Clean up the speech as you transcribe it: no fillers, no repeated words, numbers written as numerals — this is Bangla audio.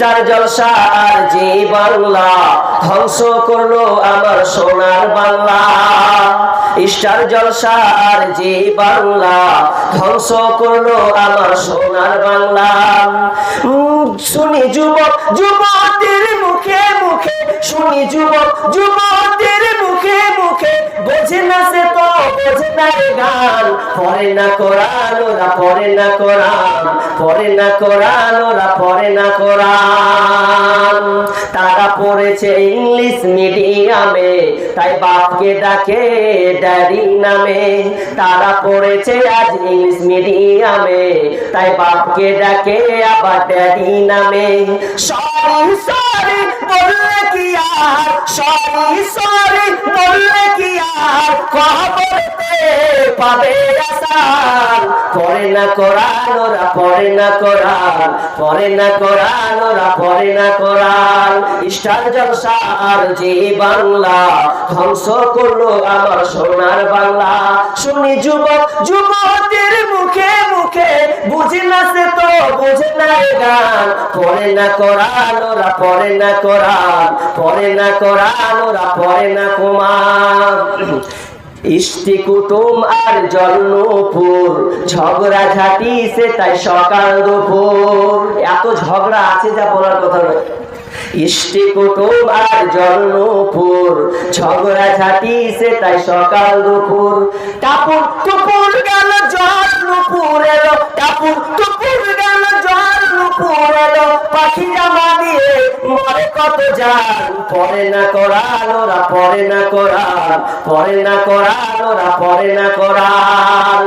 স্টার জলসা আর জি বাংলা ধ্বংস করলো আমার সোনার বাংলা। স্টার জলসা আর জি বাংলা ধ্বংস করলো আমার সোনার বাংলা। শুনি যুবক যুবতীর মুখে মুখে, শুনি যুবক যুবতীর মুখে মুখে, বোঝে না সে তো বোঝে না গান। পড়ে না কোরআন ওরা, পড়ে না কোরআন, পড়ে না কোরআন ওরা, পড়ে না কোরআন। তারা পড়েছে ইংলিশ মিডিয়ামে, তাই বাপকে ডাকে ড্যাডি নামে। তারা পড়েছে আজ ইংলিশ মিডিয়ামে, তাই বাপকে ডাকে আবার ড্যাডি নামে। সরি সরি বললে কি আর, সরি সরি বললে কি আর, কবরতে পাবে আসার। পড়ে না কোরআন ওরা, পড়ে না কোরআন, পড়ে না কোরআন ওরা, পড়ে না কোরআন। স্টার জলসা আর জি বাংলা ধ্বংস করলো আমার সোনার বাংলা। শুনি যুবক যুবতীর মুখে মুখে, বুঝি না সে তো বুঝে না গান। পড়ে না কোরআন ওরা, পড়ে না কোরআন, পড়ে না কোরআন ওরা, পড়ে না কুরআন। ইষ্টি কুটুম আর জন্মপুর ঝগড়া ঝাঁটি সে তাই সকাল দুপুর। এত ঝগড়া আছে যা বলার কথা নয়। ইষ্টি কুটুম আর জন্মপুর ঝগড়া ঝাঁটি সে তাই সকাল দুপুর। টাপুর টুপুর গেল জন্মপুর এলো, টাপুর টুপুর গেল জন্মপুর এলো, পাখি জামা দিয়ে মরে কত জান। পড়ে না কোরআন ওরা, পড়ে না কোরআন, পড়ে না কোরআন ওরা, পড়ে না কোরআন।